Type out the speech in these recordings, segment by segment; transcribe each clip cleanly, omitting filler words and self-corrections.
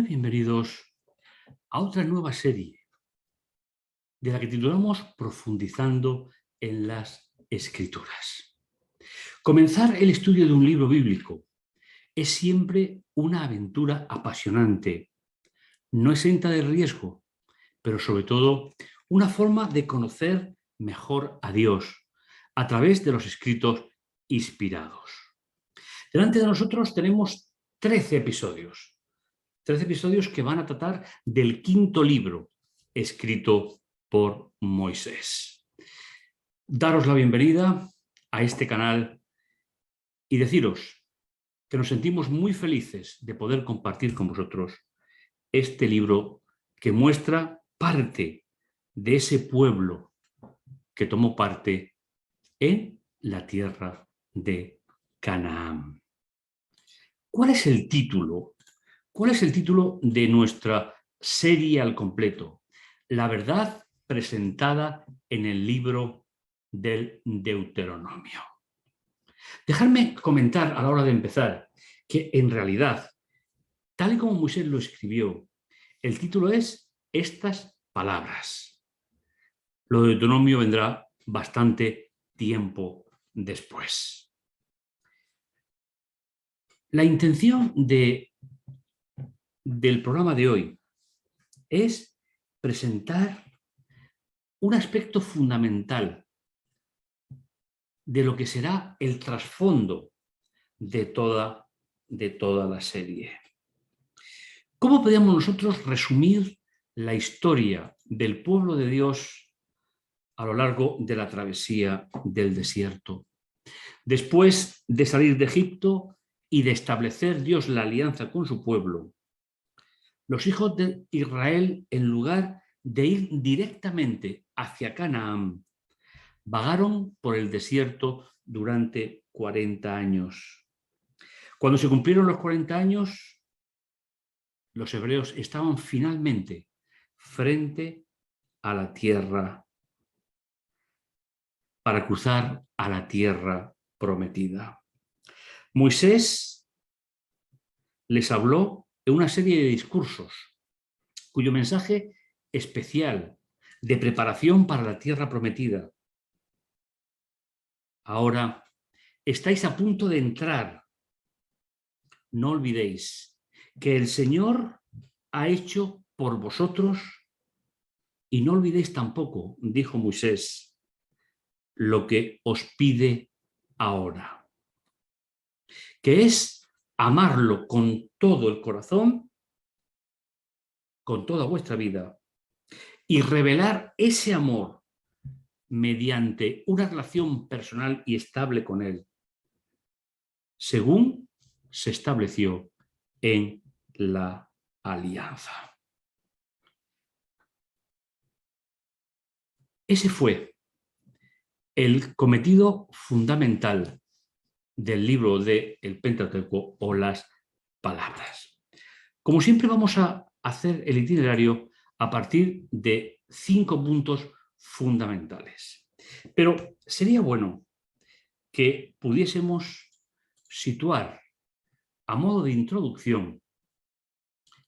Bienvenidos a otra nueva serie de la que titulamos Profundizando en las Escrituras. Comenzar el estudio de un libro bíblico es siempre una aventura apasionante, no exenta de riesgo, pero sobre todo una forma de conocer mejor a Dios a través de los escritos inspirados. Delante de nosotros tenemos 13 episodios. 13 episodios que van a tratar del quinto libro escrito por Moisés. Daros la bienvenida a este canal y deciros que nos sentimos muy felices de poder compartir con vosotros este libro que muestra parte de ese pueblo que tomó parte en la tierra de Canaán. ¿Cuál es el título? ¿Cuál es el título de nuestra serie al completo? La verdad presentada en el libro del Deuteronomio. Dejadme comentar a la hora de empezar que en realidad, tal y como Moisés lo escribió, el título es Estas palabras. Lo de Deuteronomio vendrá bastante tiempo después. La intención del programa de hoy es presentar un aspecto fundamental de lo que será el trasfondo de toda la serie. ¿Cómo podríamos nosotros resumir la historia del pueblo de Dios a lo largo de la travesía del desierto? Después de salir de Egipto y de establecer Dios la alianza con su pueblo, los hijos de Israel, en lugar de ir directamente hacia Canaán, vagaron por el desierto durante 40 años. Cuando se cumplieron los 40 años, los hebreos estaban finalmente frente a la tierra para cruzar a la tierra prometida. Moisés les habló en una serie de discursos cuyo mensaje especial de preparación para la tierra prometida. Ahora estáis a punto de entrar. No olvidéis que el Señor ha hecho por vosotros, y no olvidéis tampoco, dijo Moisés, lo que os pide ahora, que es amarlo con todo el corazón, con toda vuestra vida, y revelar ese amor mediante una relación personal y estable con Él, según se estableció en la alianza. Ese fue el cometido fundamental del libro del Pentateuco o las palabras. Como siempre, vamos a hacer el itinerario a partir de 5 puntos fundamentales. Pero sería bueno que pudiésemos situar a modo de introducción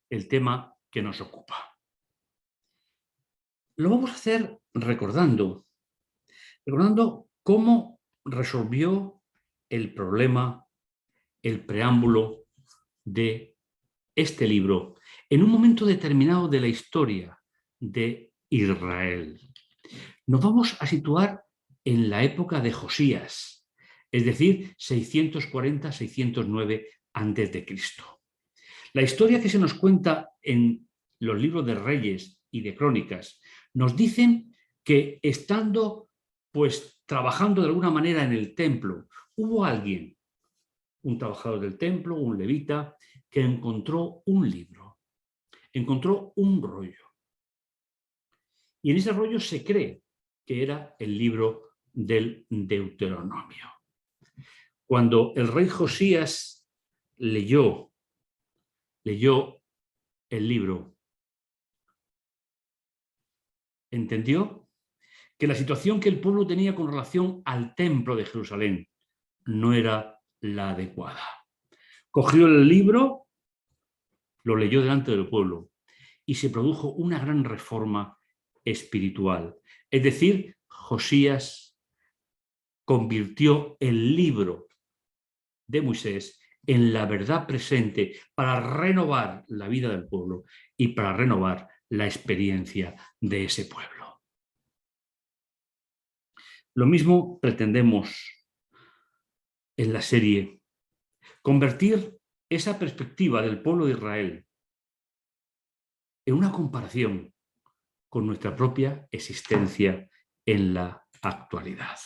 el tema que nos ocupa. Lo vamos a hacer recordando cómo resolvió el problema, el preámbulo de este libro en un momento determinado de la historia de Israel. Nos vamos a situar en la época de Josías, es decir, 640-609 a.C. La historia que se nos cuenta en los libros de Reyes y de Crónicas nos dicen que estando trabajando de alguna manera en el templo, hubo alguien, un trabajador del templo, un levita, que encontró un libro, encontró un rollo. Y en ese rollo se cree que era el libro del Deuteronomio. Cuando el rey Josías leyó el libro, entendió que la situación que el pueblo tenía con relación al templo de Jerusalén no era la adecuada. Cogió el libro, lo leyó delante del pueblo y se produjo una gran reforma espiritual. Es decir, Josías convirtió el libro de Moisés en la verdad presente para renovar la vida del pueblo y para renovar la experiencia de ese pueblo. Lo mismo pretendemos en la serie, convertir esa perspectiva del pueblo de Israel en una comparación con nuestra propia existencia en la actualidad.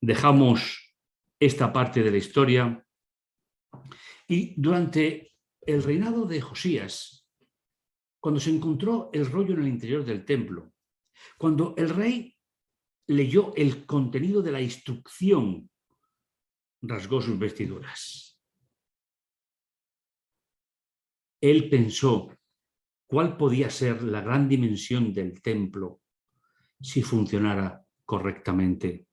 Dejamos esta parte de la historia y durante el reinado de Josías, cuando se encontró el rollo en el interior del templo, cuando el rey leyó el contenido de la instrucción, rasgó sus vestiduras. Él pensó cuál podía ser la gran dimensión del templo si funcionara correctamente.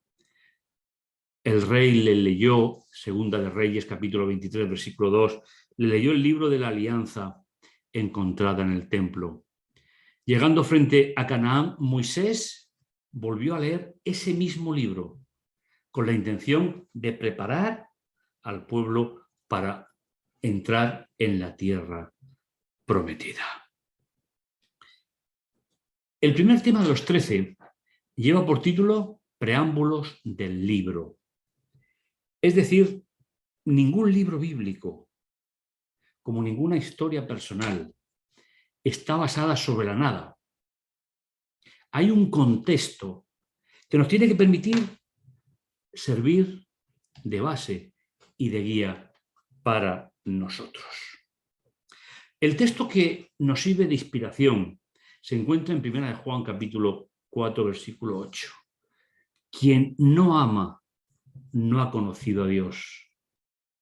El rey le leyó, Segunda de Reyes, capítulo 23, versículo 2, le leyó el libro de la alianza encontrada en el templo. Llegando frente a Canaán, Moisés volvió a leer ese mismo libro con la intención de preparar al pueblo para entrar en la tierra prometida. El primer tema de los 13 lleva por título Preámbulos del libro. Es decir, ningún libro bíblico, como ninguna historia personal, está basada sobre la nada. Hay un contexto que nos tiene que permitir servir de base y de guía para nosotros. El texto que nos sirve de inspiración se encuentra en 1 de Juan, capítulo 4, versículo 8. Quien no ama no ha conocido a Dios,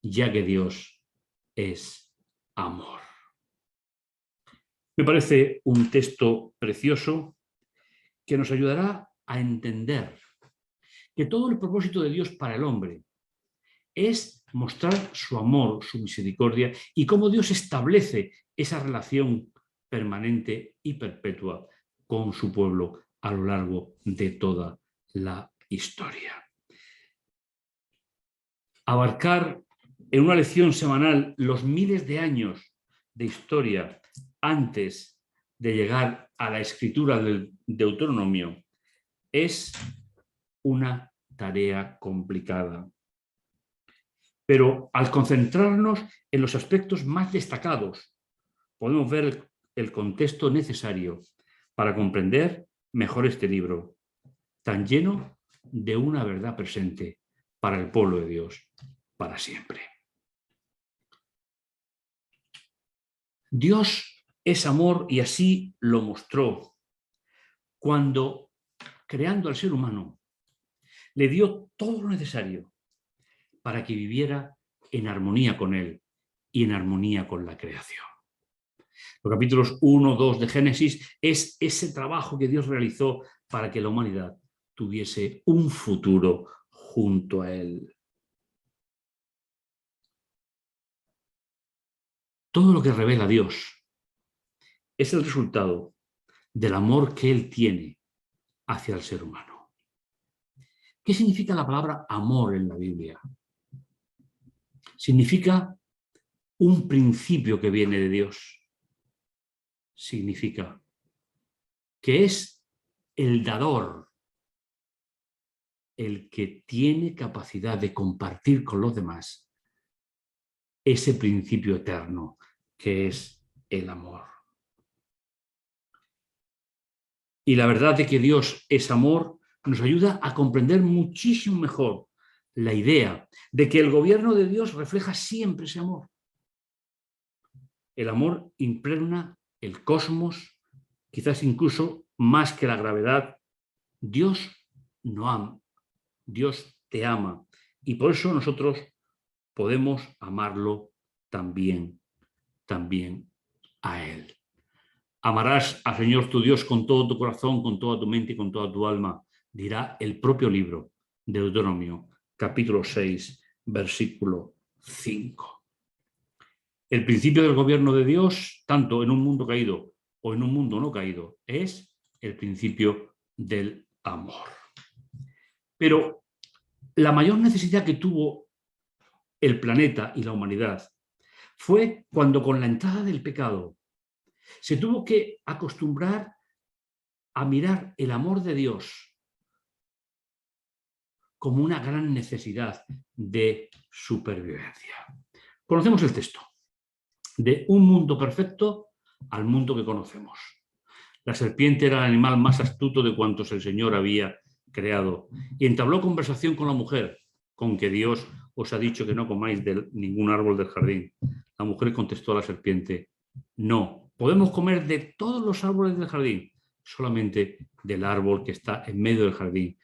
ya que Dios es amor. Me parece un texto precioso que nos ayudará a entender que todo el propósito de Dios para el hombre es mostrar su amor, su misericordia y cómo Dios establece esa relación permanente y perpetua con su pueblo a lo largo de toda la historia. Abarcar en una lección semanal los miles de años de historia antes de llegar a la escritura del Deuteronomio es una tarea complicada. Pero al concentrarnos en los aspectos más destacados, podemos ver el contexto necesario para comprender mejor este libro, tan lleno de una verdad presente para el pueblo de Dios para siempre. Dios es amor y así lo mostró cuando, creando al ser humano, le dio todo lo necesario para que viviera en armonía con él y en armonía con la creación. Los capítulos 1, 2 de Génesis es ese trabajo que Dios realizó para que la humanidad tuviese un futuro junto a él. Todo lo que revela Dios es el resultado del amor que Él tiene hacia el ser humano. ¿Qué significa la palabra amor en la Biblia? Significa un principio que viene de Dios. Significa que es el dador, el que tiene capacidad de compartir con los demás ese principio eterno que es el amor. Y la verdad de que Dios es amor nos ayuda a comprender muchísimo mejor la idea de que el gobierno de Dios refleja siempre ese amor. El amor impregna el cosmos, quizás incluso más que la gravedad. Dios no ama, Dios te ama. Y por eso nosotros podemos amarlo también a Él. Amarás al Señor tu Dios con todo tu corazón, con toda tu mente y con toda tu alma, dirá el propio libro de Deuteronomio, capítulo 6, versículo 5. El principio del gobierno de Dios, tanto en un mundo caído o en un mundo no caído, es el principio del amor. Pero la mayor necesidad que tuvo el planeta y la humanidad fue cuando, con la entrada del pecado, se tuvo que acostumbrar a mirar el amor de Dios como una gran necesidad de supervivencia. Conocemos el texto. De un mundo perfecto al mundo que conocemos. La serpiente era el animal más astuto de cuantos el Señor había creado y entabló conversación con la mujer, con que Dios os ha dicho que no comáis de ningún árbol del jardín. La mujer contestó a la serpiente: no, podemos comer de todos los árboles del jardín, solamente del árbol que está en medio del jardín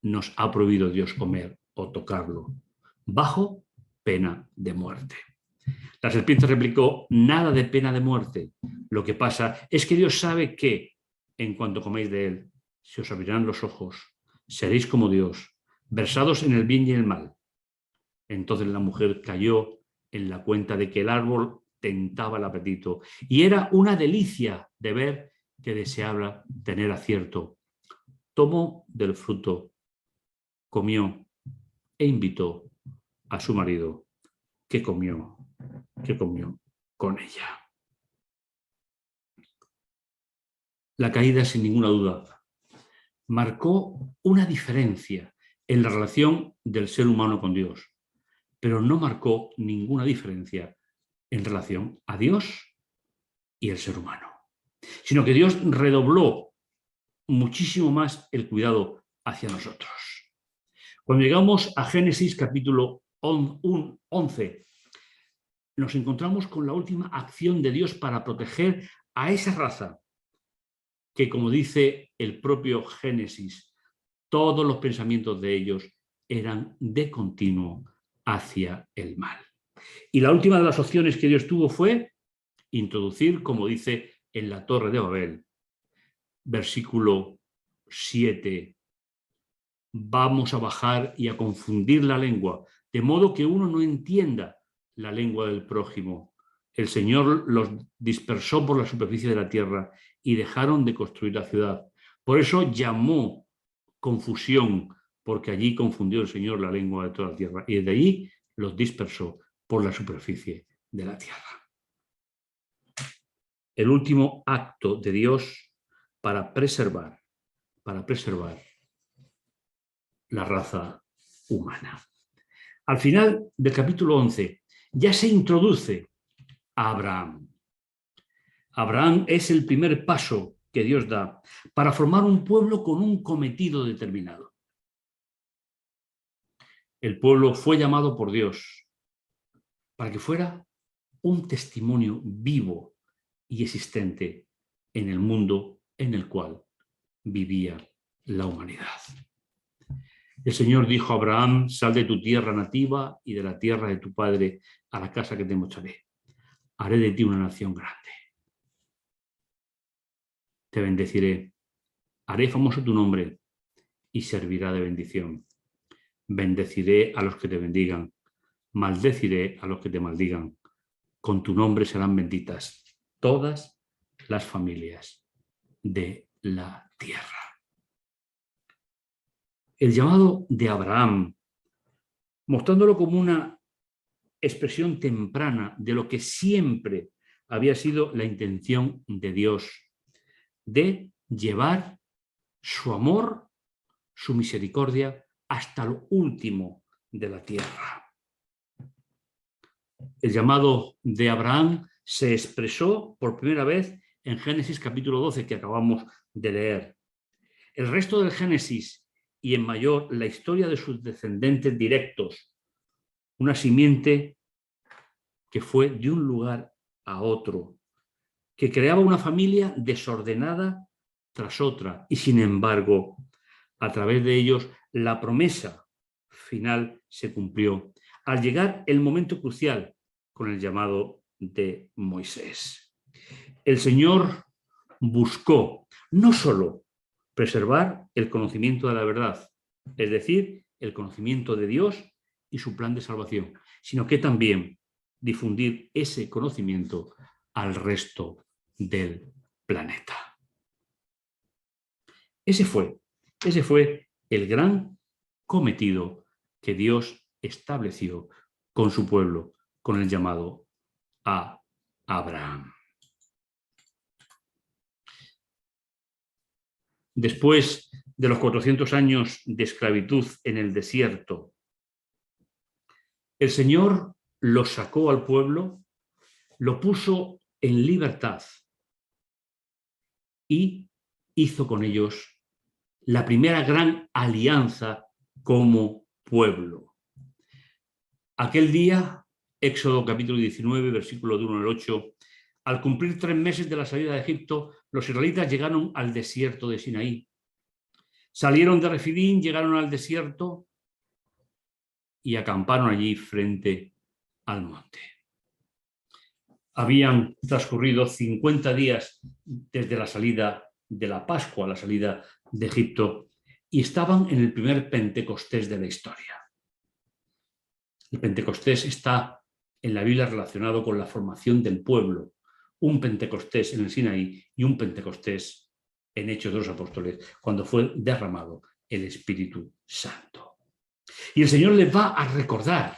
nos ha prohibido Dios comer o tocarlo, bajo pena de muerte. La serpiente replicó: nada de pena de muerte. Lo que pasa es que Dios sabe que, en cuanto coméis de él, se os abrirán los ojos, seréis como Dios, versados en el bien y el mal. Entonces la mujer cayó en la cuenta de que el árbol tentaba el apetito y era una delicia de ver que deseaba tener acierto. Tomó del fruto, comió e invitó a su marido, que comió con ella. La caída, sin ninguna duda, marcó una diferencia en la relación del ser humano con Dios, pero no marcó ninguna diferencia en relación a Dios y el ser humano, sino que Dios redobló muchísimo más el cuidado hacia nosotros. Cuando llegamos a Génesis capítulo 11, nos encontramos con la última acción de Dios para proteger a esa raza que, como dice el propio Génesis, todos los pensamientos de ellos eran de continuo hacia el mal. Y la última de las opciones que Dios tuvo fue introducir, como dice en la Torre de Babel, versículo 7, vamos a bajar y a confundir la lengua, de modo que uno no entienda la lengua del prójimo. El Señor los dispersó por la superficie de la tierra y dejaron de construir la ciudad. Por eso llamó confusión, porque allí confundió el Señor la lengua de toda la tierra y desde allí los dispersó por la superficie de la tierra. El último acto de Dios para preservar la raza humana. Al final del capítulo 11 ya se introduce a Abraham. Abraham es el primer paso que Dios da para formar un pueblo con un cometido determinado. El pueblo fue llamado por Dios para que fuera un testimonio vivo y existente en el mundo en el cual vivía la humanidad. El Señor dijo a Abraham: sal de tu tierra nativa y de la tierra de tu padre a la casa que te mostraré. Haré de ti una nación grande. Te bendeciré, haré famoso tu nombre y servirá de bendición. Bendeciré a los que te bendigan, maldeciré a los que te maldigan. Con tu nombre serán benditas todas las familias de la tierra. El llamado de Abraham, mostrándolo como una expresión temprana de lo que siempre había sido la intención de Dios, de llevar su amor, su misericordia hasta lo último de la tierra. El llamado de Abraham se expresó por primera vez en Génesis capítulo 12, que acabamos de leer. El resto del Génesis y en mayor la historia de sus descendientes directos, una simiente que fue de un lugar a otro, que creaba una familia desordenada tras otra y, sin embargo, a través de ellos la promesa final se cumplió al llegar el momento crucial con el llamado de Moisés. El Señor buscó no solo preservar el conocimiento de la verdad, es decir, el conocimiento de Dios y su plan de salvación, sino que también difundir ese conocimiento al resto del planeta. Ese fue el gran cometido que Dios estableció con su pueblo, con el llamado a Abraham. Después de los 400 años de esclavitud en el desierto, el Señor lo sacó al pueblo, lo puso en libertad y hizo con ellos la primera gran alianza como pueblo. Aquel día, Éxodo capítulo 19, versículo de 1 al 8, al cumplir 3 meses de la salida de Egipto, los israelitas llegaron al desierto de Sinaí. Salieron de Refidín, llegaron al desierto y acamparon allí frente al monte. Habían transcurrido 50 días desde la salida de la Pascua, la salida de Egipto, y estaban en el primer Pentecostés de la historia. El Pentecostés está en la Biblia relacionado con la formación del pueblo. Un Pentecostés en el Sinaí y un Pentecostés en Hechos de los Apóstoles, cuando fue derramado el Espíritu Santo. Y el Señor les va a recordar.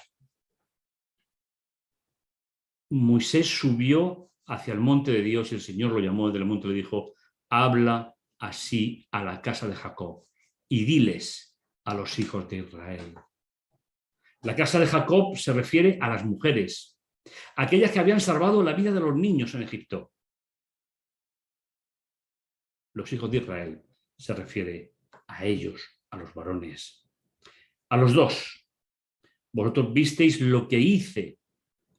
Moisés subió hacia el monte de Dios y el Señor lo llamó desde el monte y le dijo: habla así a la casa de Jacob y diles a los hijos de Israel. La casa de Jacob se refiere a las mujeres, aquellas que habían salvado la vida de los niños en Egipto. Los hijos de Israel se refiere a ellos, a los varones. A los dos: vosotros visteis lo que hice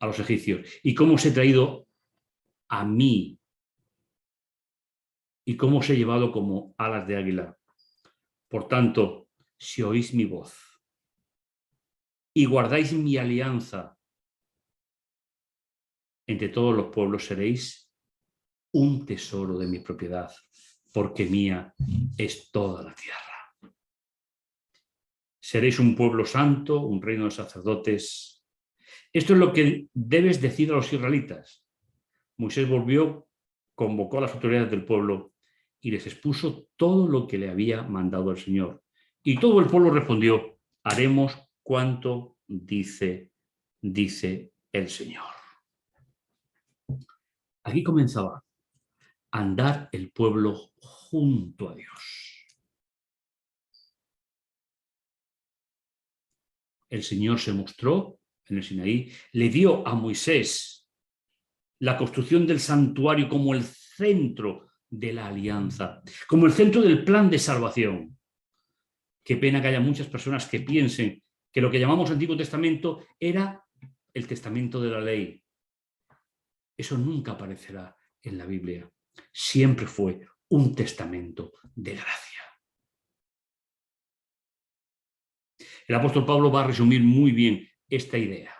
a los egipcios y cómo os he traído a mí y cómo os he llevado como alas de águila. Por tanto, si oís mi voz y guardáis mi alianza, entre todos los pueblos seréis un tesoro de mi propiedad, porque mía es toda la tierra. Seréis un pueblo santo, un reino de sacerdotes. Esto es lo que debes decir a los israelitas. Moisés volvió, convocó a las autoridades del pueblo y les expuso todo lo que le había mandado el Señor. Y todo el pueblo respondió: haremos cuanto dice el Señor. Aquí comenzaba a andar el pueblo junto a Dios. El Señor se mostró en el Sinaí, le dio a Moisés la construcción del santuario como el centro de la alianza, como el centro del plan de salvación. Qué pena que haya muchas personas que piensen que lo que llamamos Antiguo Testamento era el testamento de la ley. Eso nunca aparecerá en la Biblia. Siempre fue un testamento de gracia. El apóstol Pablo va a resumir muy bien esta idea.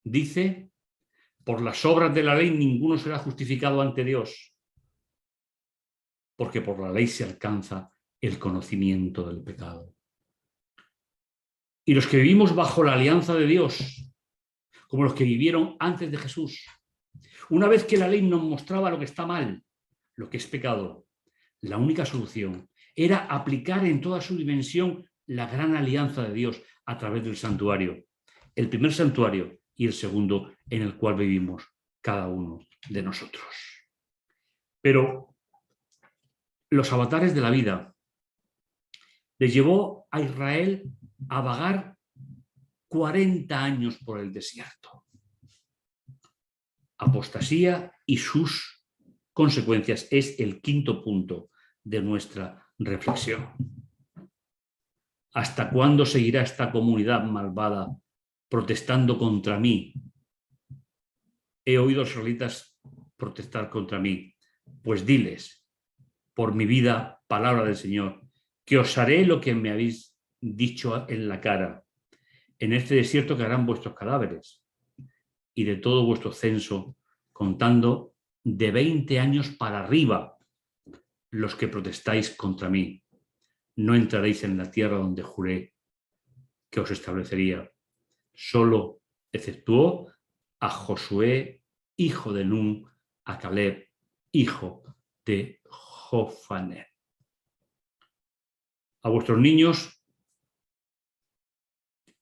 Dice: por las obras de la ley ninguno será justificado ante Dios, porque por la ley se alcanza el conocimiento del pecado. Y los que vivimos bajo la alianza de Dios, como los que vivieron antes de Jesús, una vez que la ley nos mostraba lo que está mal, lo que es pecado, la única solución era aplicar en toda su dimensión la gran alianza de Dios a través del santuario. El primer santuario y el segundo en el cual vivimos cada uno de nosotros. Pero los avatares de la vida les llevó a Israel a vagar 40 años por el desierto. Apostasía y sus consecuencias es el quinto punto de nuestra reflexión. ¿Hasta cuándo seguirá esta comunidad malvada protestando contra mí? He oído a los israelitas protestar contra mí. Pues diles, por mi vida, palabra del Señor, que os haré lo que me habéis dicho en la cara. En este desierto quedarán vuestros cadáveres y de todo vuestro censo, contando de 20 años para arriba los que protestáis contra mí. No entraréis en la tierra donde juré que os establecería. Solo exceptuó a Josué, hijo de Nun, a Caleb, hijo de Jofané. A vuestros niños,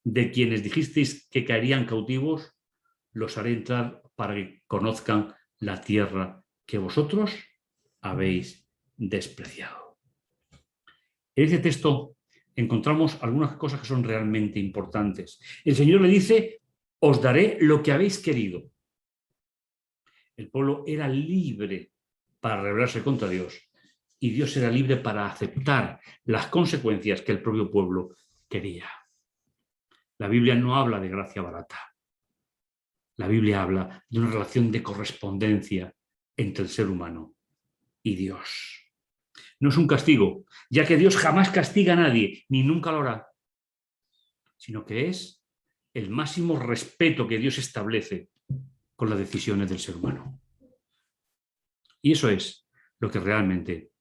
de quienes dijisteis que caerían cautivos, los haré entrar para que conozcan la tierra que vosotros habéis despreciado. En este texto encontramos algunas cosas que son realmente importantes. El Señor le dice: os daré lo que habéis querido. El pueblo era libre para rebelarse contra Dios y Dios era libre para aceptar las consecuencias que el propio pueblo quería. La Biblia no habla de gracia barata. La Biblia habla de una relación de correspondencia entre el ser humano y Dios. No es un castigo, ya que Dios jamás castiga a nadie, ni nunca lo hará, sino que es el máximo respeto que Dios establece con las decisiones del ser humano. Y eso es lo que realmente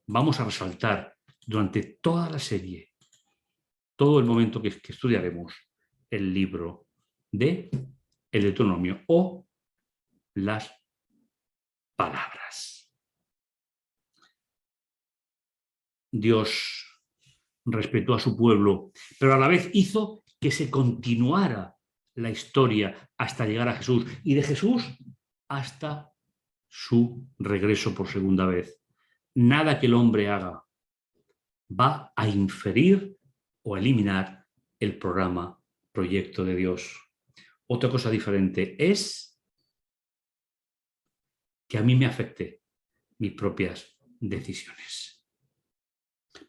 vamos a resaltar durante toda la serie, todo el momento que estudiaremos el libro de el Deuteronomio o las palabras. Dios respetó a su pueblo, pero a la vez hizo que se continuara la historia hasta llegar a Jesús y de Jesús hasta su regreso por segunda vez. Nada que el hombre haga va a inferir o eliminar el proyecto de Dios. Otra cosa diferente es que a mí me afecte mis propias decisiones.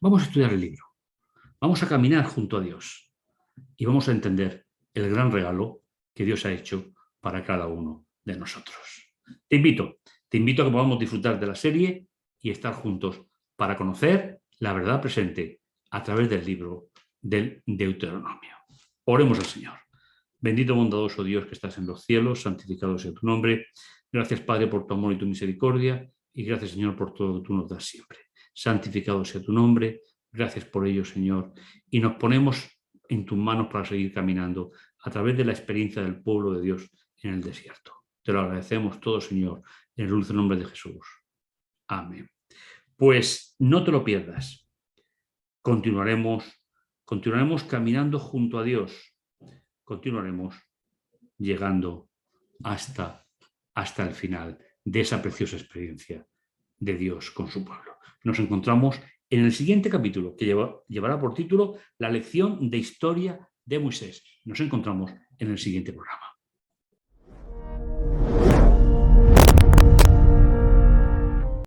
Vamos a estudiar el libro, vamos a caminar junto a Dios y vamos a entender el gran regalo que Dios ha hecho para cada uno de nosotros. Te invito a que podamos disfrutar de la serie y estar juntos para conocer la verdad presente a través del libro del Deuteronomio. Oremos al Señor. Bendito, bondadoso Dios que estás en los cielos, santificado sea tu nombre. Gracias, Padre, por tu amor y tu misericordia, y gracias, Señor, por todo lo que tú nos das siempre. Santificado sea tu nombre. Gracias por ello, Señor. Y nos ponemos en tus manos para seguir caminando a través de la experiencia del pueblo de Dios en el desierto. Te lo agradecemos todo, Señor, en el dulce nombre de Jesús. Amén. Pues no te lo pierdas. Continuaremos caminando junto a Dios. Continuaremos llegando hasta el final de esa preciosa experiencia de Dios con su pueblo. Nos encontramos en el siguiente capítulo, que llevará por título La lección de historia de Moisés. Nos encontramos en el siguiente programa.